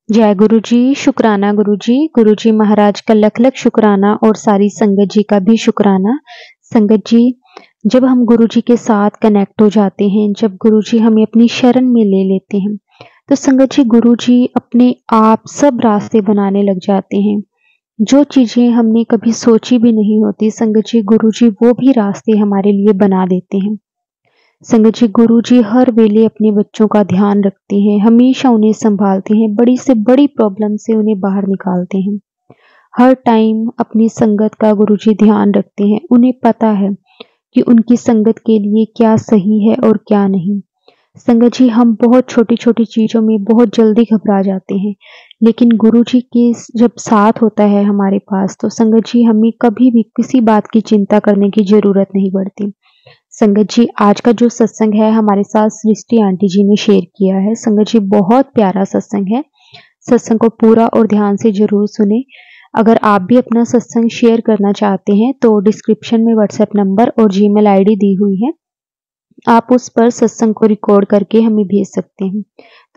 जय गुरु जी, शुक्राना गुरु जी महाराज का लख लख शुक्राना और सारी संगत जी का भी शुक्राना। संगत जी, जब हम गुरु जी के साथ कनेक्ट हो जाते हैं, जब गुरु जी हमें अपनी शरण में ले लेते हैं, तो संगत जी गुरु जी अपने आप सब रास्ते बनाने लग जाते हैं। जो चीजें हमने कभी सोची भी नहीं होती, संगत जी गुरु जी वो भी रास्ते हमारे लिए बना देते हैं। संगत जी गुरु जी हर वेले अपने बच्चों का ध्यान रखते हैं, हमेशा उन्हें संभालते हैं, बड़ी से बड़ी प्रॉब्लम से उन्हें बाहर निकालते हैं। हर टाइम अपनी संगत का गुरु जी ध्यान रखते हैं। उन्हें पता है कि उनकी संगत के लिए क्या सही है और क्या नहीं। संगत जी हम बहुत छोटी छोटी चीजों में बहुत जल्दी घबरा जाते हैं, लेकिन गुरु जी के जब साथ होता है हमारे पास, तो संगत जी हमें कभी भी किसी बात की चिंता करने की जरूरत नहीं पड़ती। संगत जी आज का जो सत्संग है हमारे साथ सृष्टि आंटी जी ने शेयर किया है। संगत जी बहुत प्यारा सत्संग है। सत्संग को पूरा और ध्यान से जरूर सुने। अगर आप भी अपना सत्संग शेयर करना चाहते हैं तो डिस्क्रिप्शन में व्हाट्सएप नंबर और जीमेल आईडी दी हुई है, आप उस पर सत्संग को रिकॉर्ड करके हमें भेज सकते हैं।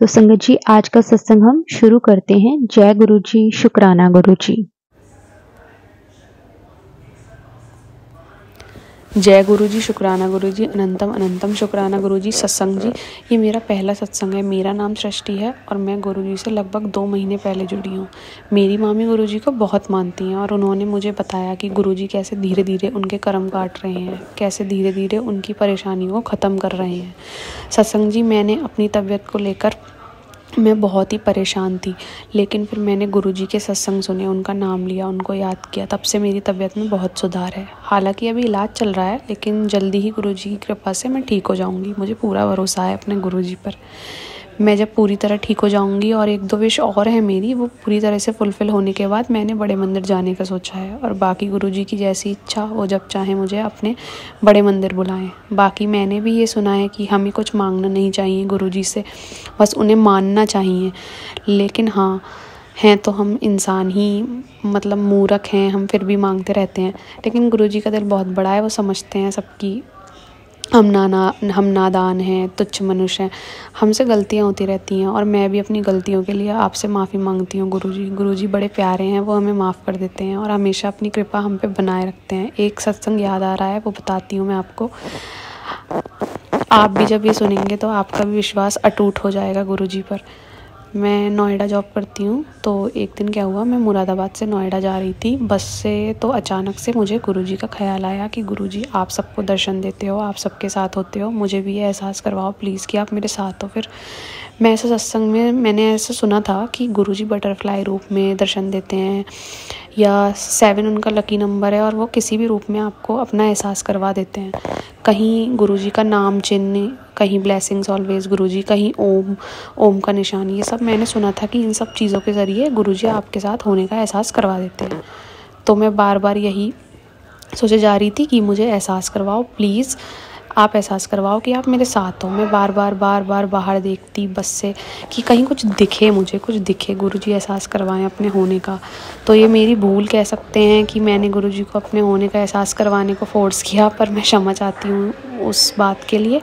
तो संगत जी आज का सत्संग हम शुरू करते हैं। जय गुरु जी, शुक्राना गुरु जी। जय गुरु जी, शुक्राना गुरु जी, अनंतम अनंतम शुक्राना गुरु जी। सत्संग जी, ये मेरा पहला सत्संग है। मेरा नाम सृष्टि है और मैं गुरु जी से लगभग 2 महीने पहले जुड़ी हूँ। मेरी मामी गुरु जी को बहुत मानती हैं और उन्होंने मुझे बताया कि गुरु जी कैसे धीरे धीरे उनके कर्म काट रहे हैं, कैसे धीरे धीरे उनकी परेशानियों को ख़त्म कर रहे हैं। सत्संग जी, मैंने अपनी तबीयत को लेकर मैं बहुत ही परेशान थी, लेकिन फिर मैंने गुरुजी के सत्संग सुने, उनका नाम लिया, उनको याद किया, तब से मेरी तबीयत में बहुत सुधार है। हालांकि अभी इलाज चल रहा है, लेकिन जल्दी ही गुरुजी की कृपा से मैं ठीक हो जाऊंगी। मुझे पूरा भरोसा है अपने गुरुजी पर। मैं जब पूरी तरह ठीक हो जाऊंगी, और 1-2 विश और है मेरी, वो पूरी तरह से फुलफ़िल होने के बाद मैंने बड़े मंदिर जाने का सोचा है। और बाकी गुरुजी की जैसी इच्छा, वो जब चाहे मुझे अपने बड़े मंदिर बुलाएं। बाकी मैंने भी ये सुना है कि हमें कुछ मांगना नहीं चाहिए गुरुजी से, बस उन्हें मानना चाहिए। लेकिन हाँ, हैं तो हम इंसान ही, मतलब मूर्ख हैं हम, फिर भी मांगते रहते हैं। लेकिन गुरुजी का दिल बहुत बड़ा है, वो समझते हैं सबकी। हम नादान हैं, तुच्छ मनुष्य हैं, हमसे गलतियाँ होती रहती हैं, और मैं भी अपनी गलतियों के लिए आपसे माफ़ी मांगती हूँ गुरुजी। गुरुजी बड़े प्यारे हैं, वो हमें माफ़ कर देते हैं और हमेशा अपनी कृपा हम पे बनाए रखते हैं। एक सत्संग याद आ रहा है, वो बताती हूँ मैं आपको। आप भी जब ये सुनेंगे तो आपका भी विश्वास अटूट हो जाएगा गुरुजी पर। मैं नोएडा जॉब करती हूँ, तो एक दिन क्या हुआ, मैं मुरादाबाद से नोएडा जा रही थी बस से, तो अचानक से मुझे गुरुजी का ख्याल आया कि गुरुजी आप सबको दर्शन देते हो, आप सबके साथ होते हो, मुझे भी ये एहसास करवाओ प्लीज़ कि आप मेरे साथ हो। फिर मैं ऐसा सत्संग में मैंने ऐसा सुना था कि गुरुजी बटरफ्लाई रूप में दर्शन देते हैं, या 7 उनका लकी नंबर है, और वो किसी भी रूप में आपको अपना एहसास करवा देते हैं। कहीं गुरुजी का नाम चिन्ह, कहीं ब्लेसिंग्स ऑलवेज गुरुजी, कहीं ओम का निशान, ये सब मैंने सुना था कि इन सब चीज़ों के ज़रिए गुरुजी आपके साथ होने का एहसास करवा देते हैं। तो मैं बार बार यही सोचे जा रही थी कि मुझे एहसास करवाओ प्लीज़, आप एहसास करवाओ कि आप मेरे साथ हो। मैं बार बार बाहर देखती बस से कि कहीं कुछ दिखे, मुझे कुछ दिखे, गुरुजी एहसास करवाएं अपने होने का। तो ये मेरी भूल कह सकते हैं कि मैंने गुरुजी को अपने होने का एहसास करवाने को फोर्स किया, पर मैं क्षमा चाहती हूँ उस बात के लिए।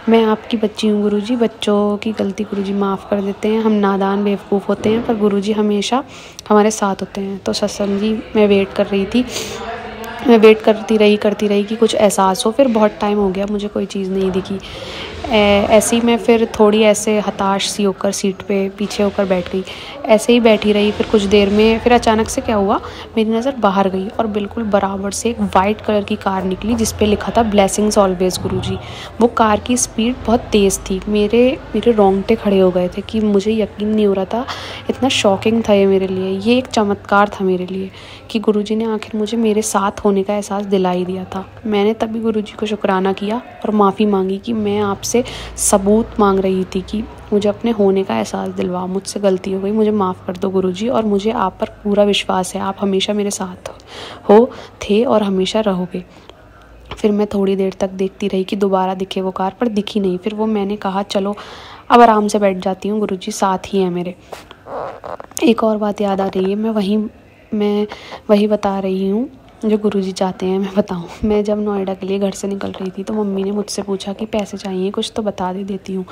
मैं आपकी बच्ची हूँ गुरुजी, बच्चों की गलती गुरुजी माफ़ कर देते हैं। हम नादान बेवकूफ़ होते हैं, पर गुरुजी हमेशा हमारे साथ होते हैं। तो सत्संग जी, मैं वेट कर रही थी, मैं वेट करती रही कि कुछ एहसास हो। फिर बहुत टाइम हो गया, मुझे कोई चीज़ नहीं दिखी। ऐसे ही मैं फिर थोड़ी ऐसे हताश सी होकर सीट पे पीछे होकर बैठ गई। ऐसे ही बैठी रही, फिर कुछ देर में फिर अचानक से क्या हुआ, मेरी नज़र बाहर गई और बिल्कुल बराबर से एक वाइट कलर की कार निकली जिस पे लिखा था ब्लेसिंग्स ऑलवेज गुरुजी। वो कार की स्पीड बहुत तेज़ थी। मेरे रोंगटे खड़े हो गए थे कि मुझे यकीन नहीं हो रहा था, इतना शॉकिंग था ये मेरे लिए। ये एक चमत्कार था मेरे लिए कि गुरुजी ने आखिर मुझे मेरे साथ होने का एहसास दिला ही दिया था। मैंने तभी गुरुजी को शुक्राना किया और माफ़ी मांगी कि मैं आपसे सबूत मांग रही थी कि मुझे अपने होने का एहसास दिलवाओ, मुझसे गलती हो गई, मुझे माफ़ कर दो गुरुजी, और मुझे आप पर पूरा विश्वास है, आप हमेशा मेरे साथ हो, थे और हमेशा रहोगे। फिर मैं थोड़ी देर तक देखती रही कि दोबारा दिखे वो कार, पर दिखी नहीं। फिर वो मैंने कहा चलो अब आराम से बैठ जाती हूँ, गुरुजी साथ ही हैं मेरे। एक और बात याद आ रही है, मैं वही बता रही हूँ जो गुरुजी चाहते हैं मैं बताऊँ। मैं जब नोएडा के लिए घर से निकल रही थी तो मम्मी ने मुझसे पूछा कि पैसे चाहिए कुछ, तो बता देती हूँ।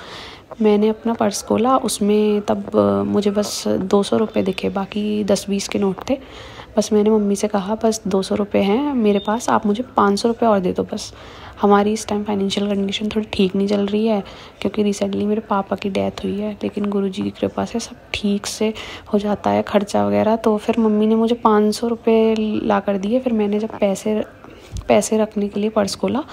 मैंने अपना पर्स खोला, उसमें तब मुझे बस 200 रुपये दिखे, बाकी 10-20 के नोट थे। बस मैंने मम्मी से कहा बस 200 रुपये हैं मेरे पास, आप मुझे 500 रुपये और दे दो बस। हमारी इस टाइम फाइनेंशियल कंडीशन थोड़ी ठीक नहीं चल रही है, क्योंकि रिसेंटली मेरे पापा की डेथ हुई है, लेकिन गुरुजी की कृपा से सब ठीक से हो जाता है खर्चा वगैरह। तो फिर मम्मी ने मुझे 500 रुपये ला कर दिए। फिर मैंने जब पैसे रखने के लिए पर्स खोला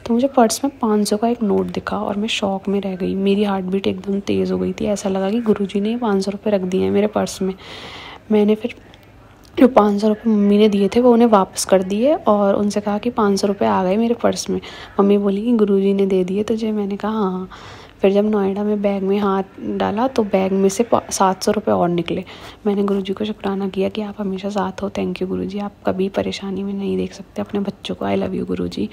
तो मुझे पर्स में 500 का एक नोट दिखा और मैं शॉक में रह गई। मेरी हार्ट बीट एकदम तेज़ हो गई थी, ऐसा लगा कि गुरुजी ने 500 रुपये रख दिए हैं मेरे पर्स में। मैंने फिर जो 500 रुपये मम्मी ने दिए थे वो उन्हें वापस कर दिए और उनसे कहा कि 500 रुपये आ गए मेरे पर्स में। मम्मी बोली कि गुरुजी ने दे दिए तुझे। मैंने कहा हाँ। फिर जब नोएडा में बैग में हाथ डाला तो बैग में से 700 रुपये और निकले। मैंने गुरुजी को शुक्राना किया कि आप हमेशा साथ हो, थैंक यू गुरुजी, आप कभी परेशानी में नहीं देख सकते अपने बच्चों को, आई लव यू गुरुजी।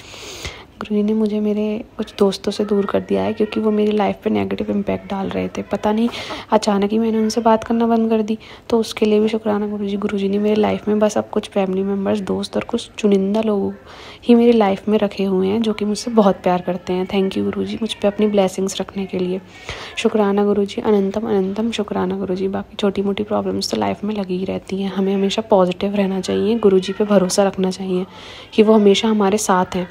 गुरुजी ने मुझे मेरे कुछ दोस्तों से दूर कर दिया है, क्योंकि वो मेरी लाइफ पे नेगेटिव इम्पैक्ट डाल रहे थे। पता नहीं अचानक ही मैंने उनसे बात करना बंद कर दी, तो उसके लिए भी शुक्राना गुरुजी। गुरुजी ने मेरे लाइफ में बस अब कुछ फैमिली मेम्बर्स, दोस्त और कुछ चुनिंदा लोग ही मेरी लाइफ में रखे हुए हैं जो कि मुझसे बहुत प्यार करते हैं। थैंक यू गुरुजी मुझ पर अपनी ब्लेसिंग्स रखने के लिए। शुक्राना गुरुजी, अनंतम अनंतम शुक्राना गुरुजी। बाकी छोटी मोटी प्रॉब्लम्स तो लाइफ में लगी ही रहती हैं, हमें हमेशा पॉजिटिव रहना चाहिए, गुरुजी पे भरोसा रखना चाहिए कि वो हमेशा हमारे साथ हैं।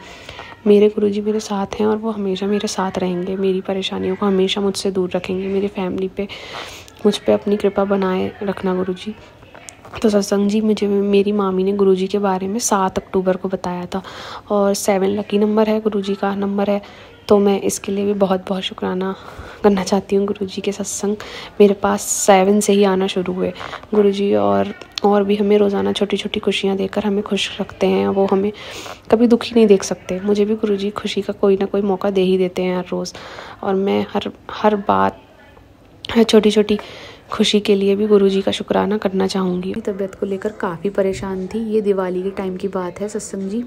मेरे गुरुजी मेरे साथ हैं और वो हमेशा मेरे साथ रहेंगे, मेरी परेशानियों को हमेशा मुझसे दूर रखेंगे। मेरी फैमिली पे मुझ पे अपनी कृपा बनाए रखना गुरुजी। तो सत्संग जी, मुझे मेरी मामी ने गुरुजी के बारे में 7 अक्टूबर को बताया था और 7 लकी नंबर है, गुरुजी का नंबर है। तो मैं इसके लिए भी बहुत बहुत शुक्राना करना चाहती हूँ गुरुजी के। सत्संग मेरे पास 7 से ही आना शुरू हुए गुरुजी, और भी हमें रोज़ाना छोटी छोटी खुशियाँ देकर हमें खुश रखते हैं। वो हमें कभी दुखी नहीं देख सकते। मुझे भी गुरुजी खुशी का कोई ना कोई मौका दे ही देते हैं हर रोज़, और मैं हर बात, हर छोटी छोटी खुशी के लिए भी गुरुजी का शुक्राना करना चाहूँगी। तबीयत को लेकर काफ़ी परेशान थी। ये दिवाली के टाइम की बात है सत्संग जी।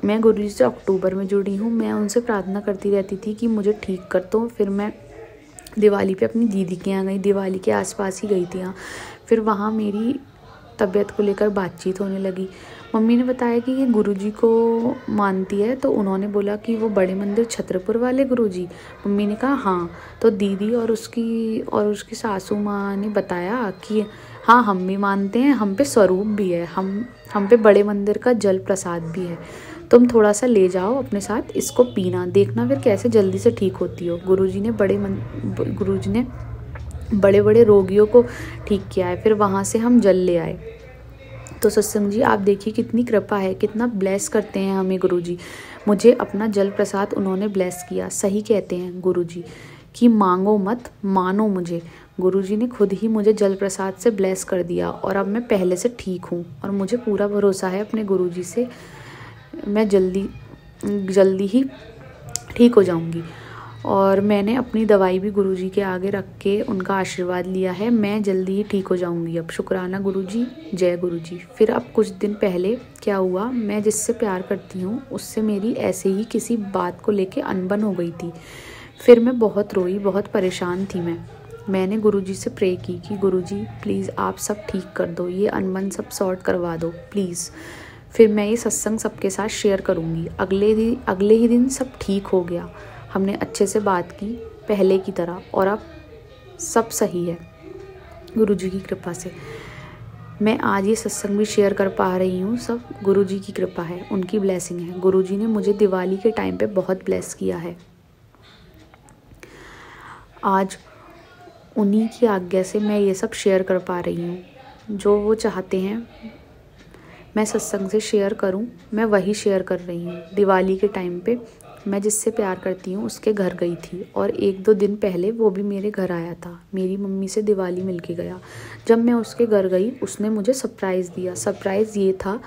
मैं गुरुजी से अक्टूबर में जुड़ी हूँ। मैं उनसे प्रार्थना करती रहती थी कि मुझे ठीक कर दो। फिर मैं दिवाली पे अपनी दीदी के यहाँ गई, दिवाली के आसपास ही गई थी यहाँ। फिर वहाँ मेरी तबीयत को लेकर बातचीत होने लगी। मम्मी ने बताया कि ये गुरुजी को मानती है, तो उन्होंने बोला कि वो बड़े मंदिर छतरपुर वाले गुरुजी। मम्मी ने कहा हाँ। तो दीदी और उसकी सासू माँ ने बताया कि हाँ, हम भी मानते हैं, हम पे स्वरूप भी है, हम पे बड़े मंदिर का जल प्रसाद भी है। तुम थोड़ा सा ले जाओ अपने साथ, इसको पीना, देखना फिर कैसे जल्दी से ठीक होती हो। गुरुजी ने बड़े बड़े रोगियों को ठीक किया है। फिर वहाँ से हम जल ले आए। तो सत्संग जी, आप देखिए कितनी कृपा है, कितना ब्लेस करते हैं हमें गुरुजी। मुझे अपना जल प्रसाद उन्होंने ब्लेस किया। सही कहते हैं गुरुजी कि मांगो मत, मानो मुझे। गुरुजी ने खुद ही मुझे जल प्रसाद से ब्लेस कर दिया और अब मैं पहले से ठीक हूँ और मुझे पूरा भरोसा है अपने गुरुजी से, मैं जल्दी ही ठीक हो जाऊँगी। और मैंने अपनी दवाई भी गुरुजी के आगे रख के उनका आशीर्वाद लिया है। मैं जल्दी ही ठीक हो जाऊंगी अब। शुक्राना गुरुजी, जय गुरुजी। फिर अब कुछ दिन पहले क्या हुआ, मैं जिससे प्यार करती हूँ उससे मेरी ऐसे ही किसी बात को लेके अनबन हो गई थी। फिर मैं बहुत रोई, बहुत परेशान थी। मैंने गुरुजी से प्रे की कि गुरुजी प्लीज़ आप सब ठीक कर दो, ये अनबन सब सॉर्ट करवा दो प्लीज़। फिर मैं ये सत्संग सबके साथ शेयर करूँगी। अगले ही दिन सब ठीक हो गया। हमने अच्छे से बात की पहले की तरह और अब सब सही है गुरुजी की कृपा से। मैं आज ये सत्संग भी शेयर कर पा रही हूँ, सब गुरुजी की कृपा है, उनकी ब्लेसिंग है। गुरुजी ने मुझे दिवाली के टाइम पे बहुत ब्लेस किया है। आज उन्हीं की आज्ञा से मैं ये सब शेयर कर पा रही हूँ। जो वो चाहते हैं मैं सत्संग से शेयर करूँ, मैं वही शेयर कर रही हूँ। दिवाली के टाइम पे मैं जिससे प्यार करती हूँ उसके घर गई थी और 1-2 दिन पहले वो भी मेरे घर आया था। मेरी मम्मी से दिवाली मिल के गया। जब मैं उसके घर गई उसने मुझे सरप्राइज़ दिया। सरप्राइज़ ये था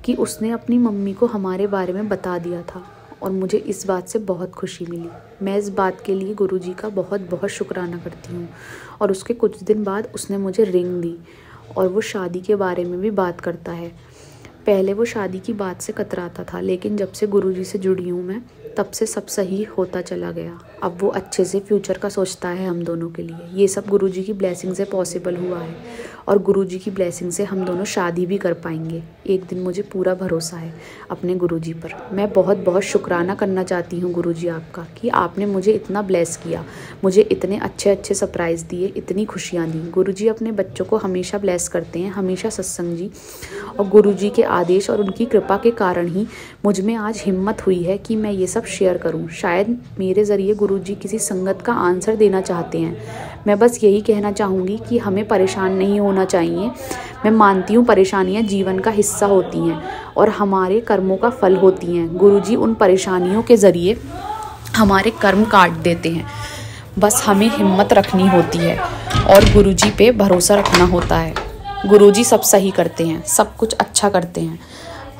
कि उसने अपनी मम्मी को हमारे बारे में बता दिया था और मुझे इस बात से बहुत खुशी मिली। मैं इस बात के लिए गुरुजी का बहुत बहुत शुक्राना करती हूँ। और उसके कुछ दिन बाद उसने मुझे रिंग दी और वो शादी के बारे में भी बात करता है। पहले वो शादी की बात से कतराता था, लेकिन जब से गुरुजी से जुड़ी हूँ मैं, तब से सब सही होता चला गया। अब वो अच्छे से फ्यूचर का सोचता है हम दोनों के लिए। ये सब गुरुजी की ब्लेसिंग से पॉसिबल हुआ है और गुरुजी की ब्लेसिंग से हम दोनों शादी भी कर पाएंगे एक दिन। मुझे पूरा भरोसा है अपने गुरुजी पर। मैं बहुत बहुत शुक्राना करना चाहती हूँ गुरुजी आपका कि आपने मुझे इतना ब्लेस किया, मुझे इतने अच्छे अच्छे सरप्राइज़ दिए, इतनी खुशियाँ दी। गुरुजी अपने बच्चों को हमेशा ब्लेस करते हैं, हमेशा सत्संग जी और गुरुजी के आदेश और उनकी कृपा के कारण ही मुझ में आज हिम्मत हुई है कि मैं ये सब शेयर करूं। शायद मेरे ज़रिए गुरुजी किसी संगत का आंसर देना चाहते हैं। मैं बस यही कहना चाहूँगी कि हमें परेशान नहीं होना चाहिए। मैं मानती हूँ परेशानियाँ जीवन का हिस्सा होती हैं और हमारे कर्मों का फल होती हैं। गुरुजी उन परेशानियों के ज़रिए हमारे कर्म काट देते हैं। बस हमें हिम्मत रखनी होती है और गुरुजी पे भरोसा रखना होता है। गुरुजी सब सही करते हैं, सब कुछ अच्छा करते हैं,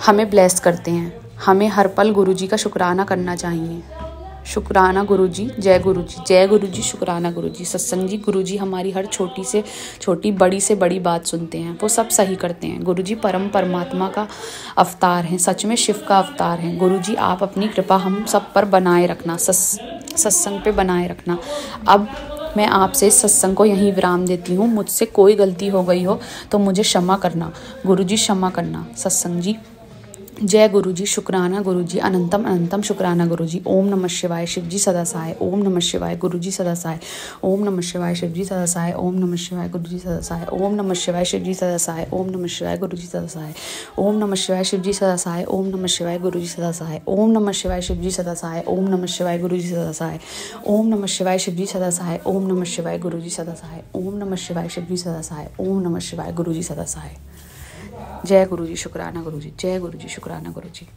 हमें ब्लेस करते हैं। हमें हर पल गुरुजी का शुक्राना करना चाहिए। शुक्राना गुरुजी, जय गुरुजी, जय गुरुजी, शुक्राना गुरुजी। सत्संग जी, गुरुजी हमारी हर छोटी से छोटी, बड़ी से बड़ी बात सुनते हैं, वो सब सही करते हैं। गुरुजी परमात्मा का अवतार हैं, सच में शिव का अवतार हैं। गुरुजी आप अपनी कृपा हम सब पर बनाए रखना, सत्संग पे बनाए रखना। अब मैं आपसे इस सत्संग को यहीं विराम देती हूँ। मुझसे कोई गलती हो गई हो तो मुझे क्षमा करना गुरुजी, क्षमा करना। सत्संग जी, जय गुरुजी, शुक्राना गुरुजी, अनंतम अनंतम शुक्राना गुरुजी। ओम नमः शिवाय, शिवजी सदा सहाय। ओम नमः शिवाय, गुरुजी सदा सहाय। ओम नमः शिवाय, शिवजी सदा सहाय। ओम नमः शिवाय, गुरुजी सदा सहाय। ओम नमः शिवाय, शिवजी सदा सहाय। ओम नमः शिवाय, गुरुजी सदा सहाय। ओम नमः शिवाय, शिवजी सदा सहाय। ओम नमः शिवाय, गुरुजी सदा सहाय। ओम नमः शिवाय, शिवजी सदा सहाय। ओम नमः शिवाय, गुरुजी सदा सहाय। ओम नमः शिवाय, शिवजी सदा सहाय। ओम नमः शिवाय, गुरुजी सदा सहाय। ओम नमः शिवाय, शिवजी सदा सहाय। ओम नमः शिवाय, गुरुजी सदा सहाय। जय गुरुजी, शुक्राना गुरुजी, जय गुरुजी, शुक्राना गुरुजी।